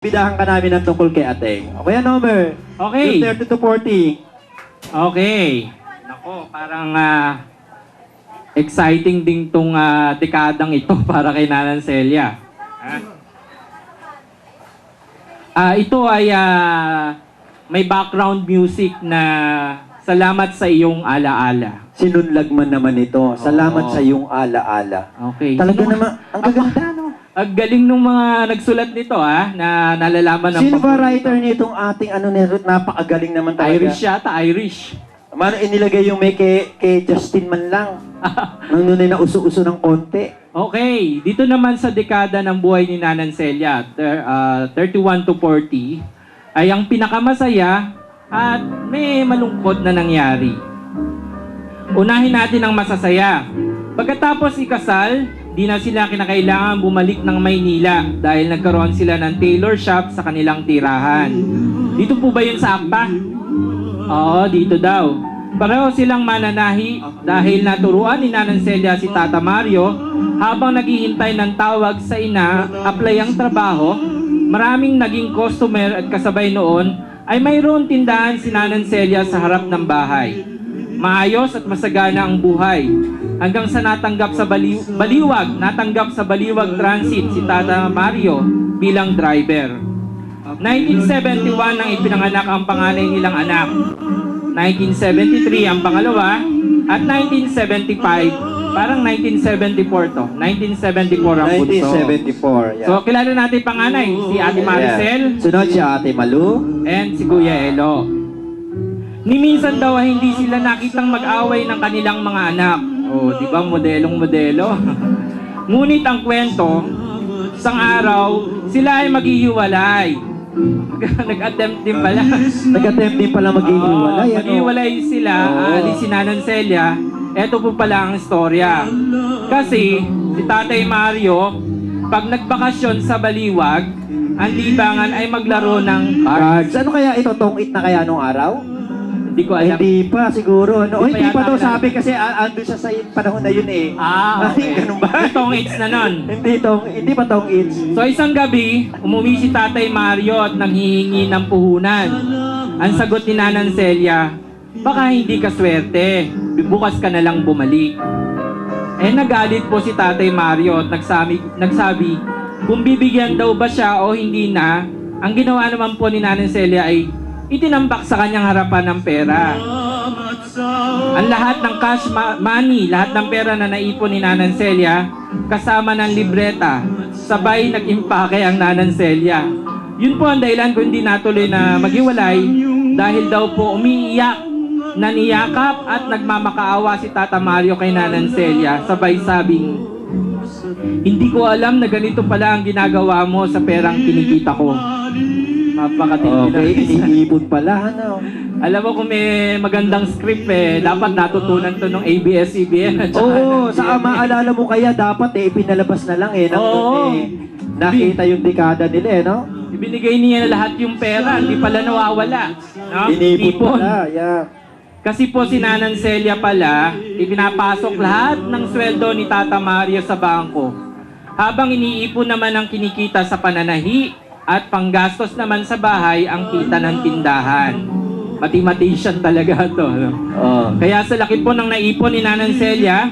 Bidahan ka namin ng tungkol kay Ateng. Okay, Nomer? Okay. Yung 30 to 40. Okay. Nako, parang exciting ding tong dekadang ito para kay Nanan Celia. Ito ay may background music na salamat sa iyong alaala. Sinunlag man naman ito. Salamat sa iyong alaala. Okay. Talaga naman, ang gaganda, no? Ang galing ng mga nagsulat nito na nalalaman ng Sino ba paborito. writer nitong ating nito? Napakagaling naman talaga. Irish yata, Irish. Mano, inilagay yung may kay Justin man lang. Nang nunay na uso-uso ng konti. Okay, dito naman sa dekada ng buhay ni Nanan Celia, 31 to 40, ay ang pinakamasaya at may malungkot na nangyari. Unahin natin ang masasaya. Pagkatapos ikasal, di na sila kinakailangan bumalik ng Maynila dahil nagkaroon sila ng tailor shop sa kanilang tirahan. Dito po ba yun sa akta? Oo, dito daw. Pareho silang mananahi dahil naturuan ni Nanan Celia si Tata Mario habang naghihintay ng tawag sa ina, apply ang trabaho. Maraming naging customer at kasabay noon ay mayroon tindahan si Nanan Celia sa harap ng bahay. Maayos at masagana ang buhay. Hanggang sa natanggap sa natanggap sa Baliwag Transit si Tata Mario bilang driver. 1971 nang ipinanganak ang panganay nilang anak. 1973 ang pangalawa at 1975, parang 1974 to. 1974 ang bunso. 1974, yeah. So kilala natin panganay, si Ate Maricel Sunod si Ate Malu. and si Kuya Elo. Ni minsan daw ay hindi sila nakitang mag-away ng kanilang mga anak. Oh, di ba modelong-modelo? Ngunit ang kwento, isang araw, sila ay maghihiwalay. Nag-attempt din pala. Nag-attempt din pala maghihiwalay. Maghihiwalay sila, aalis si Nanan Celia. Eto po pala ang istorya. Kasi, si Tatay Mario, pag nagbakasyon sa Baliwag, ang libangan ay maglaro ng Cards. Ano kaya ito? Tong-it na kaya nung araw? Hindi ko alam. Hindi pa siguro. No? Hindi pa Hindi pa yata daw kilala. sabi kasi andun siya sa panahon na yun eh. Okay. Ganun ba? Itong age na nun. Hindi pa tong-it. So isang gabi, umuwi si Tatay Mario at nanghihingi ng puhunan. Ang sagot ni Nanan Celia, baka hindi ka swerte, bukas ka na lang bumalik. Nagalit po si Tatay Mario at nagsabi, kung bibigyan daw ba siya o hindi na, ang ginawa naman po ni Nanan Celia ay itinambak sa kanyang harapan ng pera. Ang lahat ng cash money, lahat ng pera na naipon ni Nanan Celia, kasama ng libreta, sabay nag-impake ang Nanan Celia. Yun po ang dahilan kung hindi natuloy na maghiwalay dahil daw po umiiyak, naniyakap at nagmamakaawa si Tata Mario kay Nanan Celia, sabay sabing, hindi ko alam na ganito pala ang ginagawa mo sa perang kinikita ko. Mapakatindi na. Okay, iniipon pala. Ano? Alam mo kung may magandang script dapat natutunan to ng ABS-CBN at saka Oo, sa maalala mo kaya dapat pinalabas na lang nang Oo. nakita yung dekada nila no? ibinigay niya lahat yung pera, hindi pala nawawala. No? Inipon pala, yeah. Kasi po si Nanan Celia pala, ipinapasok lahat ng sweldo ni Tata Mario sa bangko. Habang iniipon naman ang kinikita sa pananahi at panggastos naman sa bahay ang kita ng tindahan. Mathematician talaga to. No? Kaya sa laki po ng naipon ni Nanan Celia,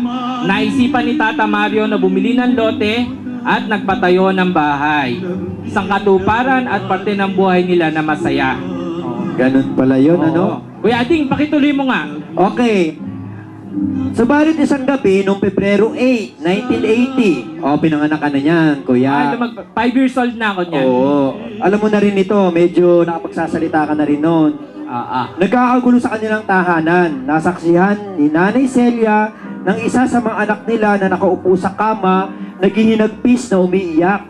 naisipan ni Tata Mario na bumili ng lote at nagpatayo ng bahay. Isang katuparan at parte ng buhay nila na masaya. Ganun pala yun, ano? Kuya Ading, pakituloy mo nga. Okay. Subalit isang gabi, noong Pebrero 8, 1980, pinanganak ka na niyan, kuya. 5 years old na ako niyan. Oo. Alam mo na rin ito, medyo nakapagsasalita ka na rin noon. Nagkakagulo sa kanilang tahanan. Nasaksihan ni Nanay Celia ng isa sa mga anak nila na nakaupo sa kama, naging hinagpis na umiiyak.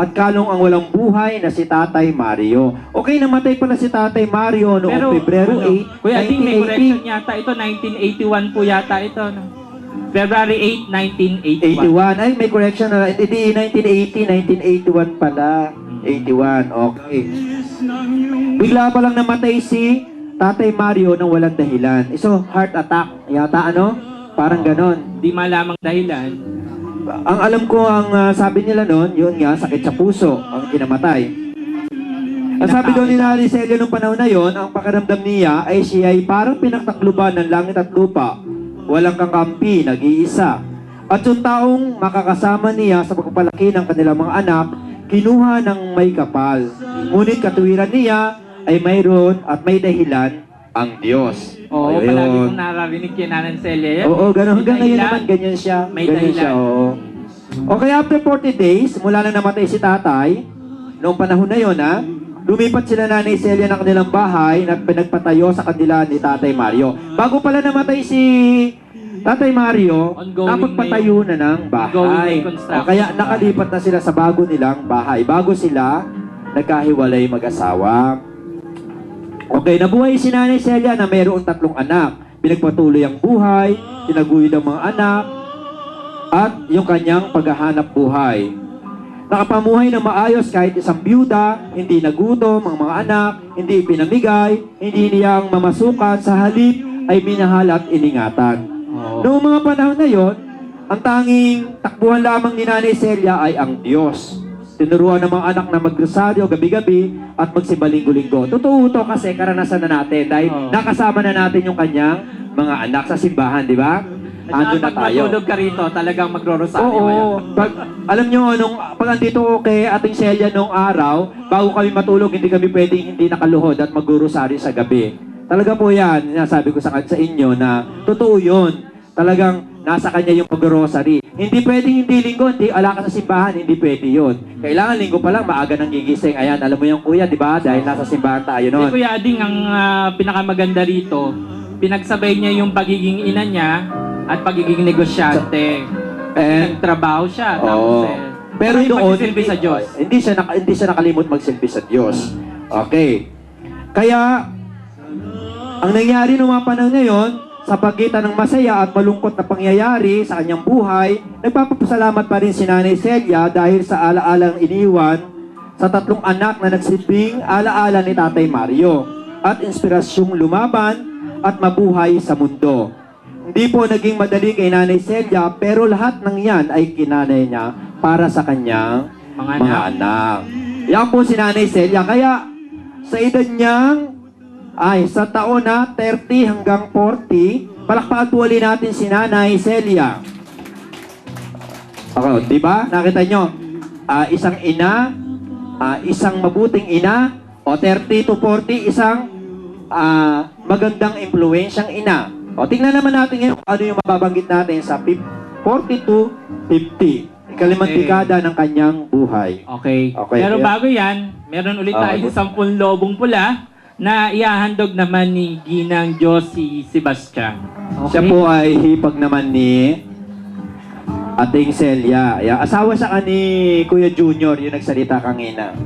At kalong ang walang buhay na si Tatay Mario. Okay, namatay pala si Tatay Mario noong Pebrero 8, Kuya Ading, may correction 1980. yata ito. 1981 po yata ito. No? February 8, 1981. 81. Ay, may correction na. Hindi, 1980, 1981 pala. 81, okay. Bigla pa lang namatay si Tatay Mario nang walang dahilan. So, heart attack. Yata ano? Parang ganon. Di malamang dahilan. Ang alam ko, ang sabi nila noon, yun nga, sakit sa puso ang kinamatay. Ang sabi daw Ilang ni tao Nanay Celia nung panahon na yon, ang pakiramdam niya ay siya ay parang pinagtakluban ng langit at lupa. Walang kakampi, nag-iisa. At yung taong makakasama niya sa pagpapalaki ng kanilang mga anak, kinuha ng may kapal. Ngunit katuwiran niya ay mayroon at may dahilan ang Diyos. Oo, Ayun. palagi kong nararinig kay Nanan Celia yan. Oo, ganun. May Hanggang ngayon dahilan. naman, ganyan siya. May Ganyan dahilan. siya, oo. Okay, after 40 days, mula na namatay si tatay, noong panahon na yon, lumipat sila Nanay Celia ng kanilang bahay na pinagpatayo sa kanila ni Tatay Mario. Bago pala namatay si Tatay Mario, Ongoing napagpatayo na ng Ongoing na bahay. yung construction. O kaya nakalipat na sila sa bago nilang bahay. Bago sila nagkahiwalay mag-asawa. Okay, nabuhay si Nanay Celia na mayroong 3 anak. Pinagpatuloy ang buhay, tinaguyod ang mga anak, at yung kanyang paghahanap buhay. Nakapamuhay na maayos kahit isang byuda, hindi nagutom ang mga anak, hindi pinamigay, hindi niyang mamasukan, sa halip ay minahal at iningatan. Oo. Noong mga panahon na yon, ang tanging takbuhan lamang ni Nanay Celia ay ang Diyos. Tinuruan ng mga anak na magrosaryo gabi-gabi at magsimbalinggo-linggo. Totoo ito kasi karanasan na natin dahil Oo. nakasama na natin yung kanyang mga anak sa simbahan, di ba? Ando na Pag tayo. matulog ka rito, talagang magro-rosaryo Oo. kayo. Alam nyo, pag andito ko kay Ating Celia nung araw, bago kami matulog, hindi kami pwedeng hindi nakaluhod at mag-rosaryo sa gabi. Talaga po yan, sinasabi ko sa inyo na totoo yun. Talagang nasa kanya yung pag-rosary. Hindi pwedeng hindi linggo, hindi ala ka sa simbahan, hindi pwede yun. Kailangan linggo pa lang, maaga nang gigising. Ayan, alam mo yung kuya, di ba? Dahil nasa simbahan tayo Si noon. Kuya Ading, ang pinakamaganda rito, pinagsabay niya yung pagiging ina niya at pagiging negosyante. Eh, Nagtrabaho siya. Oo. Tapos Pero yung doon, pagsisilbi sa Diyos. hindi siya nakalimot magsilbi sa Diyos. Okay. Kaya, ang nangyari noong mga panahon na yun, sa pagitan ng masaya at malungkot na pangyayari sa kanyang buhay, nagpapasalamat pa rin si Nanay Celia dahil sa alaalang iniwan sa 3 anak na nagsilbing alaala ni Tatay Mario at inspirasyong lumaban at mabuhay sa mundo. Hindi po naging madali kay Nanay Celia, pero lahat ng yan ay kinanay niya para sa kanyang mga anak. Yan po si Nanay Celia. Kaya sa edad niyang sa taon na 30 hanggang 40, palakpakan po ulit natin si Nanay Celia. Okay, di ba? Nakita nyo? Isang ina, isang mabuting ina, o 30 to 40, isang magandang impluensyang ina. O, tingnan naman natin ngayon kung ano yung mababanggit natin sa 40 to 50. Ikalimang Okay. dekada ng kanyang buhay. Okay. Okay, Pero yeah. bago yan, meron ulit tayong 10 lobong pula na ihahandog naman ni Ginang Diyos si Sebastian. Okay? Siya po ay hipag naman ni Ating Celia. Asawa siya ka ni Kuya Junior, yung nagsalita kanina.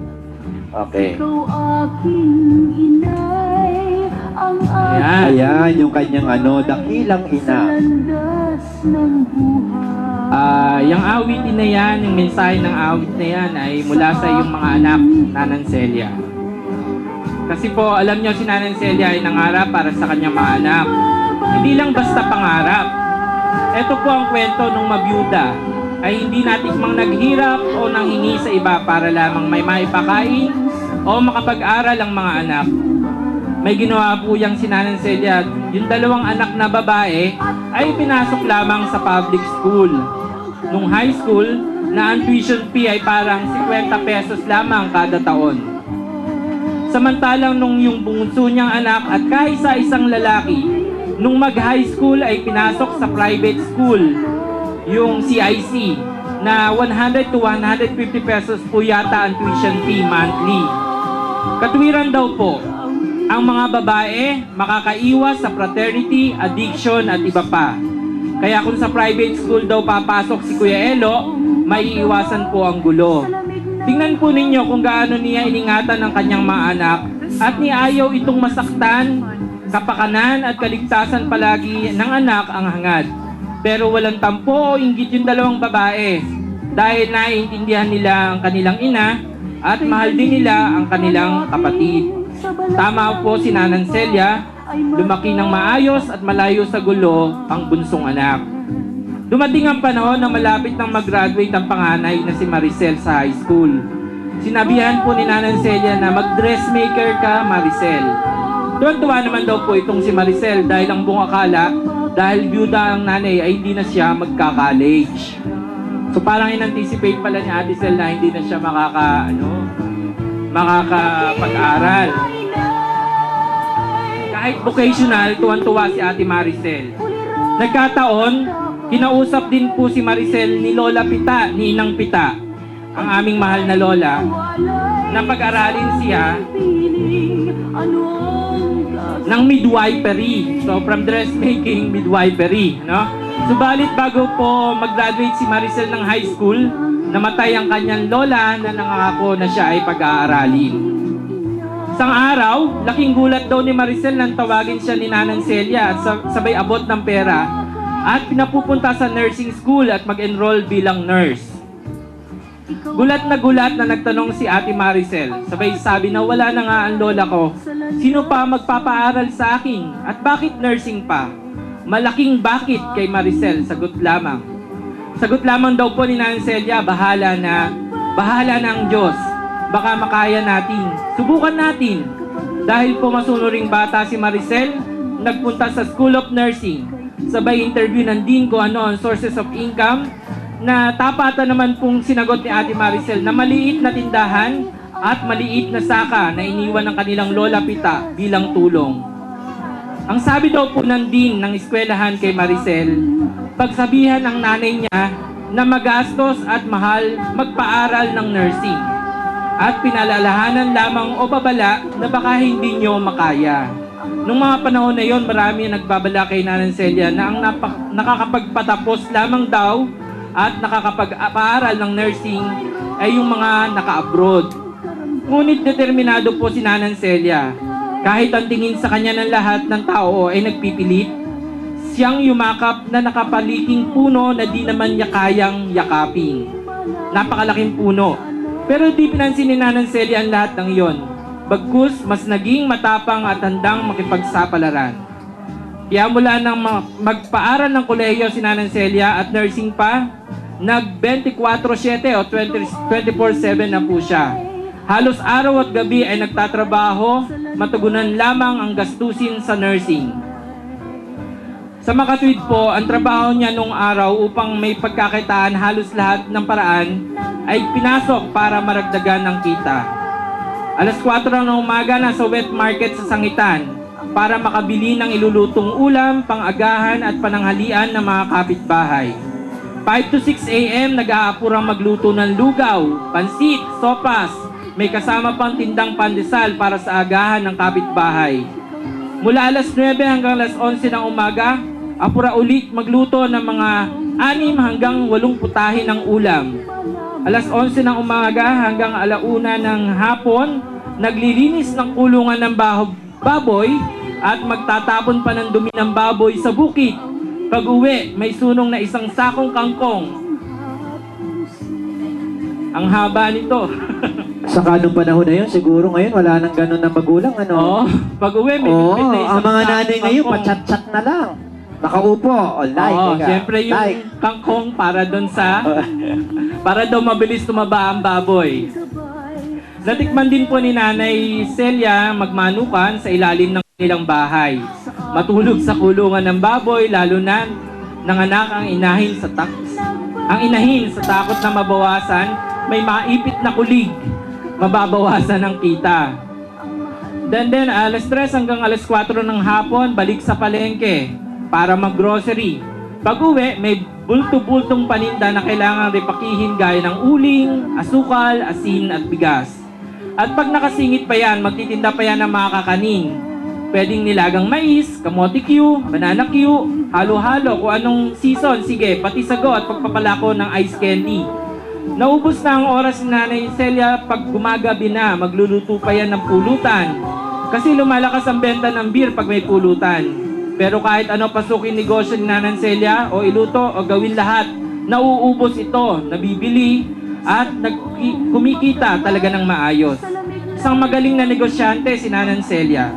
Okay. Ikaw aking inay, ang Ayan. Ayan, yung kanyang dakilang ina. landas ng buhay. Yung awitin na yan, yung mensahe ng awit na yan ay mula sa iyong mga anak, Nanan Celia. Kasi po, alam nyo, si Nanan Celia ay nangarap para sa kanyang mga anak. Hindi lang basta pangarap. Ito po ang kwento ng mabiyuda ay hindi natikmang naghirap o nanghingi sa iba para lamang may maipakain o makapag-aral ang mga anak. May ginawa po yung si Nanan Celia. Yung 2 anak na babae ay pinasok lamang sa public school. Nung high school, na ang tuition fee ay parang 50 pesos lamang kada taon. Samantalang nung yung bunso niyang anak at kaisa-isang lalaki, nung mag-high school ay pinasok sa private school, yung CIC, na 100 to 150 pesos po yata ang tuition fee monthly. Katuwiran daw po, ang mga babae makakaiwas sa fraternity, addiction at iba pa. Kaya kung sa private school daw papasok si Kuya Elo, maiiwasan po ang gulo. Tingnan po ninyo kung gaano niya iningatan ang kanyang mga anak at niayaw itong masaktan, kapakanan at kaligtasan palagi ng anak ang hangad. Pero walang tampo o inggit yung 2 babae dahil naiintindihan nila ang kanilang ina at mahal din nila ang kanilang kapatid. Tama po si Nanan Celia, lumaki ng maayos at malayo sa gulo ang bunsong anak. Dumating ang panahon na malapit nang mag-graduate ang panganay na si Maricel sa high school. Sinabihan po ni Nanay Celia na mag-dressmaker ka, Maricel. Tuwan-tuwa naman daw po itong si Maricel dahil ang buong akala, dahil byuda ang nanay ay hindi na siya magka-college. So parang in-anticipate pala ni Ate Cel na hindi na siya makakapag-aral. Kahit vocational, tuwan-tuwa si Ate Maricel. Nagkataon, kinausap din po si Maricel ni Lola Pita, ni Inang Pita, ang aming mahal na lola, na pag-aralin siya ng midwifery. So from dressmaking, midwifery, no? Subalit bago po mag-graduate si Maricel ng high school, namatay ang kanyang lola na nangako na siya ay pag-aaralin. Isang araw, laking gulat daw ni Maricel nang tawagin siya ni Nanang Celia at sabay abot ng pera at pinapupunta sa nursing school at mag-enroll bilang nurse. Gulat na nagtanong si Ate Maricel. Sabay sabi na wala na nga ang lola ko. Sino pa magpapaaral sa akin? At bakit nursing pa? Malaking bakit kay Maricel? Sagot lamang. Sagot lamang daw po ni Nanay Celia, bahala na ang Diyos. Baka makaya natin. Subukan natin. Dahil po masunuring bata si Maricel, nagpunta sa School of Nursing. Sabay interview ng dean ko ano ang sources of income, na tapatan naman pong sinagot ni Ate Maricel na maliit na tindahan at maliit na saka na iniwan ng kanilang lola Pita bilang tulong. Ang sabi daw po ng dean ng eskwelahan kay Maricel, pagsabihan ng nanay niya na magastos at mahal magpaaral ng nursing at pinalalahanan lamang o babala na baka hindi niyo makaya. Nung mga panahon na yon, marami ang nagbabala kay Nanay Celia na ang nakakapagpatapos lamang daw at nakakapag-aaral ng nursing ay yung mga naka-abroad. Ngunit determinado po si Nanay Celia. Kahit ang tingin sa kanya ng lahat ng tao ay nagpipilit, siyang yumakap na nakapaliking puno na di naman niya kayang yakapin. Napakalaking puno. Pero di pinansin ni Nanay Celia ang lahat ng iyon. Bagkus, mas naging matapang at handang makipagsapalaran. Kaya mula nang magpaaral ng kolehiyo si Nanay Celia at nursing pa, nag 24/7 o 24/7 na po siya. Halos araw at gabi ay nagtatrabaho, matugunan lamang ang gastusin sa nursing. Sa makatwid po, ang trabaho niya nung araw upang may pagkakitaan halos lahat ng paraan ay pinasok para maragdagan ng kita. Alas 4 ng umaga nasa wet market sa Sangitan para makabili ng ilulutong ulam, pang-agahan at pananghalian ng mga kapitbahay. 5 to 6 a.m. nag-aapurang magluto ng lugaw, pansit, sopas, may kasama pang tindang pandesal para sa agahan ng kapitbahay. Mula alas 9 hanggang alas 11 ng umaga, apura ulit magluto ng mga 6 hanggang 8 putahe ng ulam. Alas 11 ng umaga hanggang 1:00 ng hapon, naglilinis ng kulungan ng baboy at magtatapon pa ng dumi ng baboy sa bukid. Pag-uwi, may sunong na isang sakong kangkong. Ang haba nito. Saka nung panahon na yun, siguro ngayon wala nang ganun na magulang, ano? Oo, pag-uwi, may bitbit na isang ang mga nanay sakong ngayon, kangkong. pachat-chat na lang. Nakaupo, online. Oo, teka. siyempre yung Like. kangkong para doon sa para daw mabilis tumaba ang baboy. Natikman din po ni Nanay Celia magmanukan sa ilalim ng kanilang bahay. Matulog sa kulungan ng baboy, lalo na nanganak ang inahin sa takot na mabawasan, may maipit na kulig, mababawasan ang kita. Then alas 3 hanggang alas 4 ng hapon, balik sa palengke para mag-grocery. Pag-uwi, may bulto-bultong paninda na kailangan repakihin gaya ng uling, asukal, asin at bigas. At pag nakasingit pa yan, magtitinda pa yan ng mga kakanin. Pwedeng nilagang mais, kamote Q, banana Q, halo-halo kung anong season, sige, pati sago at pagpapalako ng ice candy. Naubos na ang oras ni Nanay Celia pag gumagabi na, magluluto pa yan ng pulutan. Kasi lumalakas ang benta ng beer pag may pulutan. Pero kahit ano pasukin negosyo ni Nanay Celia o iluto o gawin lahat, nauubos ito, nabibili at kumikita talaga ng maayos. Isang magaling na negosyante si Nanay Celia.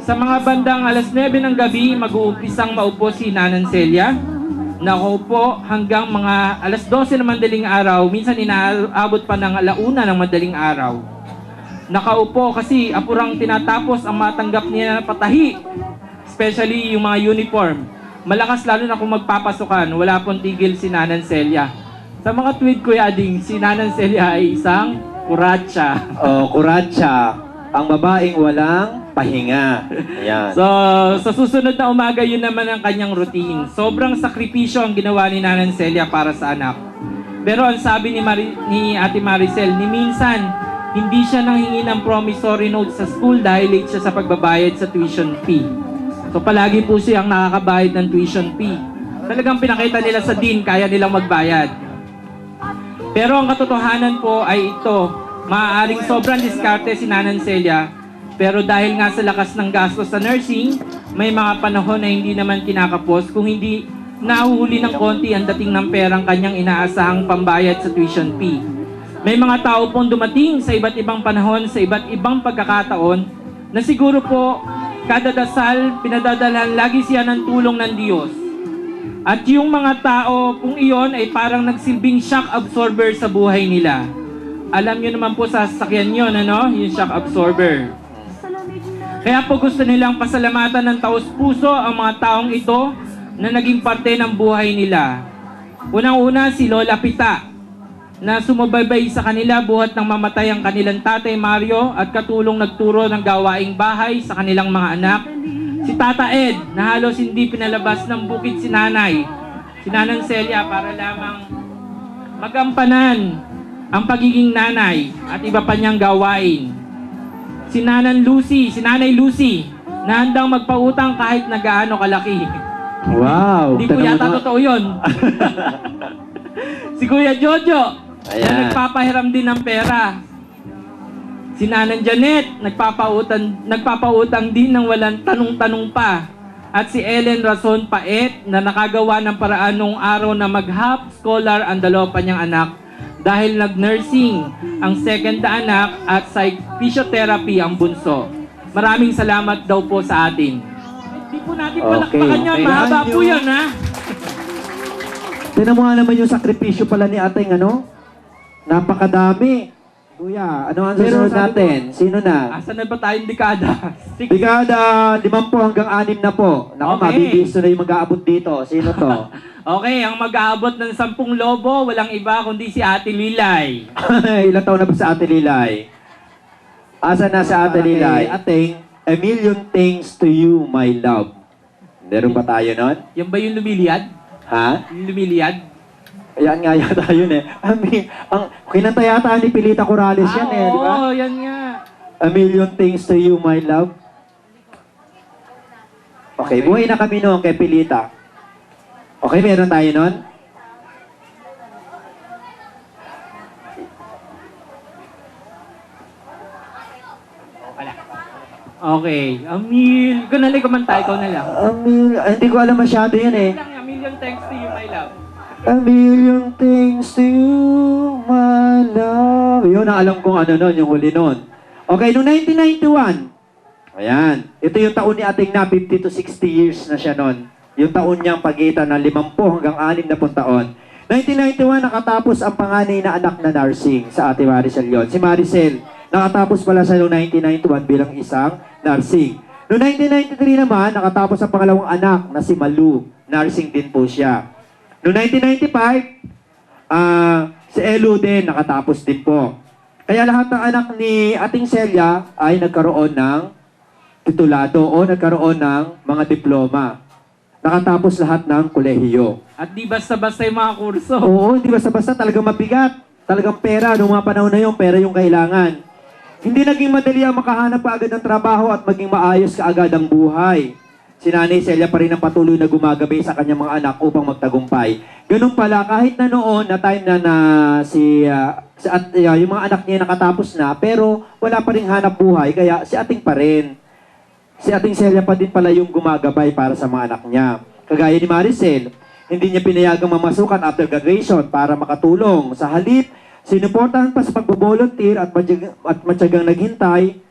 Sa mga bandang alas 9 ng gabi, mag-uumpisang maupo si Nanay Celia. nakaupo hanggang mga alas 12 ng madaling araw, minsan inaabot pa ng alauna ng madaling araw. Nakaupo kasi apurang tinatapos ang matanggap niya na patahi, especially yung mga uniform. Malakas lalo na kung magpapasukan, wala pong tigil si Nanan Celia. Sa mga tweet ko yading, si Nanan Celia ay isang kuratsa. Kuratsa, ang babaeng walang pahinga. Ayan. So, sa susunod na umaga, yun naman ang kanyang routine. Sobrang sakripisyo ang ginawa ni Nanan Celia para sa anak. Pero ang sabi ni Ate Maricel, ni minsan, hindi siya nanghingi ng promissory note sa school dahil late siya sa pagbabayad sa tuition fee. So, palagi po siyang nakakabayad ng tuition fee. Talagang pinakita nila sa dean, kaya nilang magbayad. Pero ang katotohanan po ay ito, maaaring sobrang diskarte si Nanan Celia, pero dahil nga sa lakas ng gastos sa nursing, may mga panahon na hindi naman kinakapos kung hindi nahuhuli ng konti ang dating ng perang kanyang inaasahang pambayad sa tuition fee. May mga tao pong dumating sa iba't ibang panahon, sa iba't ibang pagkakataon, na siguro po kada dasal, pinadadalhan lagi siya ng tulong ng Diyos. At yung mga tao kung iyon ay parang nagsilbing shock absorber sa buhay nila. Alam nyo naman po sa sasakyan yun, ano? Yung shock absorber. Kaya po gusto nilang pasalamatan ng taos-puso ang mga taong ito na naging parte ng buhay nila. Unang-una si Lola Pita, na sumubaybay sa kanila buhat ng mamatay ang kanilang tatay Mario at katulong nagturo ng gawaing bahay sa kanilang mga anak. Si Tata Ed, na halos hindi pinalabas ng bukid si Nanay, si Nanan Celia, para lamang magampanan ang pagiging nanay at iba pa niyang gawain. Si Nanay Lucy, na handang magpautang kahit na gaano kalaki. Wow! Hindi ko yata totoo yun. Si Kuya Jojo, na Ayan. nagpapahiram din ng pera. Si Nanan Janet, nagpapautang din ng walang tanong-tanong pa. At si Ellen Rason Paet, na nakagawa ng paraan nung araw na mag-half scholar ang dalawa pa niyang anak dahil nag-nursing ang second na anak at physiotherapy ang bunso. Maraming salamat daw po sa atin. Hindi po natin palakpakan yun, Okay. mahaba po yun, ha? Tinan mo nga naman yung sakripisyo pala ni ating ano? Napakadami. Kuya, ano ang Pero susunod sabi natin? Sino na? Asan na ba tayong dekada? Dekada 5 hanggang 6 na po. Naku, Okay. mabibisto na yung mag-aabot dito. Sino to? Okay, ang mag-aabot ng 10 lobo, walang iba kundi si Ate Lilay. Ilang taon na ba sa Ate Lilay? Asa na sa Ate Lilay? Ating, a million thanks to you, my love. Meron ba tayo nun? Yan ba yung lumiliyad? Ha? Yung lumiliyad? Ayan nga yata yun eh. Ang kinanta yata ni Pilita Corrales yan eh, di ba? Oo, yan nga. A million thanks to you, my love. Okay, buhay na kami noon kay Pilita. Okay, meron tayo nun? Okay, Amil. Ikaw na lang kumanta, ikaw na lang. Hindi ko alam masyado yun eh. Lang, a million thanks to you, my love. A million thanks to you, my love. Yun ang alam kong ano nun, yung huli nun. Okay, noong 1991, ayan, ito yung taon ni ating na 50 to 60 years na siya nun. Yung taon niyang pagitan ng 50 hanggang 60 taon. 1991, nakatapos ang panganay na anak na nursing sa Ate Maricel yon. Si Maricel, nakatapos pala siya noong 1991 bilang isang nursing. Noong 1993 naman, nakatapos ang pangalawang anak na si Malu. Nursing din po siya. Noong 1995, si Elu din nakatapos din po. Kaya lahat ng anak ni Ating Celia ay nagkaroon ng titulado o nagkaroon ng mga diploma. Nakatapos lahat ng kolehiyo. At di basta-basta yung mga kurso. Oo, hindi basta-basta, talagang mabigat. Talagang pera, noong mga panahon na yun, pera yung kailangan. Hindi naging madali ang makahanap kaagad ng trabaho at maging maayos kaagad ang buhay. Si Nanay Celia pa rin ang patuloy na gumagabay sa kanyang mga anak upang magtagumpay. Ganun pala, kahit na noon, na time na yung mga anak niya nakatapos na, pero wala pa rin hanap buhay, kaya si Ating pa rin. Si Ating Celia pa din pala yung gumagabay para sa mga anak niya. Kagaya ni Maricel, hindi niya pinayagang mamasukan after graduation para makatulong. Sa halip, sinuportahan pa sa pagbo-volunteer at matyagang naghintay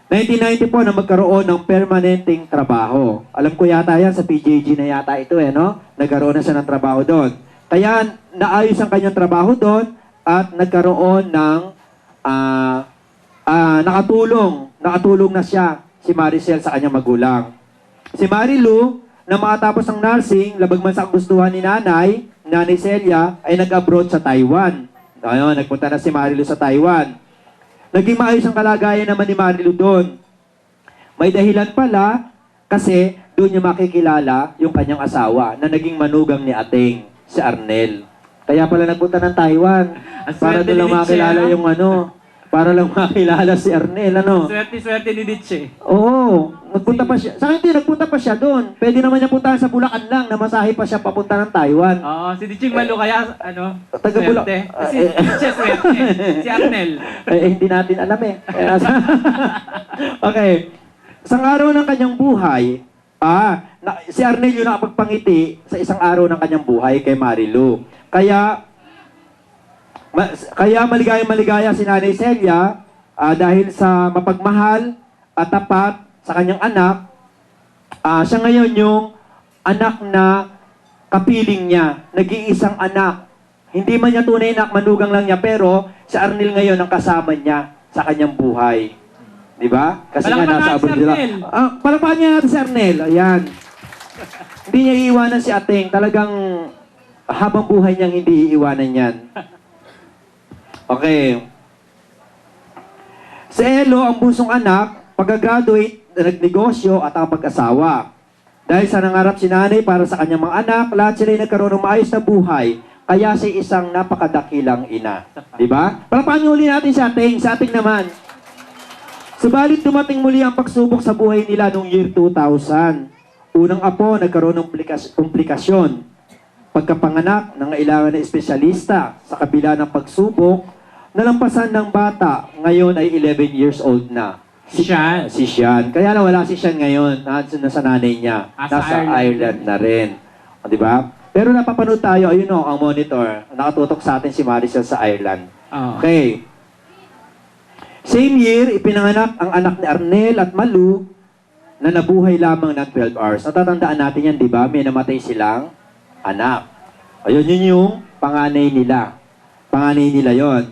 1990 po na magkaroon ng permanenteng trabaho. Alam ko yata yan, sa PJG na yata ito no? Nagkaroon na siya ng trabaho doon. Kaya naayos ang kanyang trabaho doon at nagkaroon ng nakatulong na siya, si Maricel, sa kanyang magulang. Si Marilu, na makatapos ng nursing, labag man sa kagustuhan ni Nanay Celia, ay nag-abroad sa Taiwan. Ayun, nagpunta na si Marilu sa Taiwan. Naging maayos ang kalagayan naman ni Marilu doon. May dahilan pala kasi doon niya makikilala yung kanyang asawa na naging manugang ni Ateng, si Arnel. Kaya pala nagpunta ng Taiwan para doon lang makilala yung para lang makilala si Arnel, Swerte ni Ditche. Oo, nagpunta pa siya. Sa akin din, nagpunta pa siya doon. Pwede naman niya puntahan sa Bulacan lang, namasahe pa siya papunta ng Taiwan. Oo, si Ditche Malo kaya, Taga swerte. Si Ditche swerte. Si Arnel. Hindi natin alam Okay. Isang araw ng kanyang buhay, si Arnel yung nakapagpangiti sa isang araw ng kanyang buhay kay Marilu. Kaya maligaya si Nanay Celia dahil sa mapagmahal at tapat sa kanyang anak. Siya ngayon yung anak na kapiling niya, nag-iisang anak. Hindi man niya tunay na manugang lang niya, pero si Arnel ngayon ang kasama niya sa kanyang buhay. Di ba? Kasi nga nasa abroad nila. Palakpakan niya natin si Arnel. Ayan. Hindi niya iiwanan si Ateng. Talagang habang buhay niyang hindi iiwanan yan. Okay. Si Elo, ang busong anak, pag-graduate, nagnegosyo at ang pag-asawa. Dahil sa nangarap si nanay para sa kanyang mga anak, lahat sila ay nagkaroon ng maayos na buhay. Kaya si isang napakadakilang ina. Diba? Palakpakan uli natin si Ateng. Si Ateng naman. Subalit dumating muli ang pagsubok sa buhay nila noong year 2000. Unang apo, nagkaroon ng komplikasyon. Pagkapanganak, nangailangan ng espesyalista sa kabila ng pagsubok. Nalampasan ng bata, ngayon ay 11 years old na. Si Sean. Si Sean. Kaya wala si Sean ngayon. Nasa nanay niya. Nasa Ireland na rin. O, diba? Pero napapanood tayo, ayun ang monitor. Nakatutok sa atin si Maricel sa Ireland. Oh. Okay. Same year, ipinanganak ang anak ni Arnel at Malu na nabuhay lamang ng 12 hours. Natatandaan natin yan, di ba? May namatay silang anak. Ayun, yun yung panganay nila. Panganay nila yon.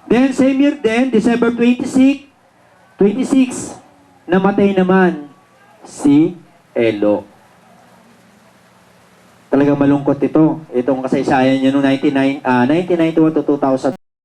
Then, same year din, December 26, namatay naman si Elo. Talagang malungkot ito. Itong kasaysayan niya noong 1991 to 2000.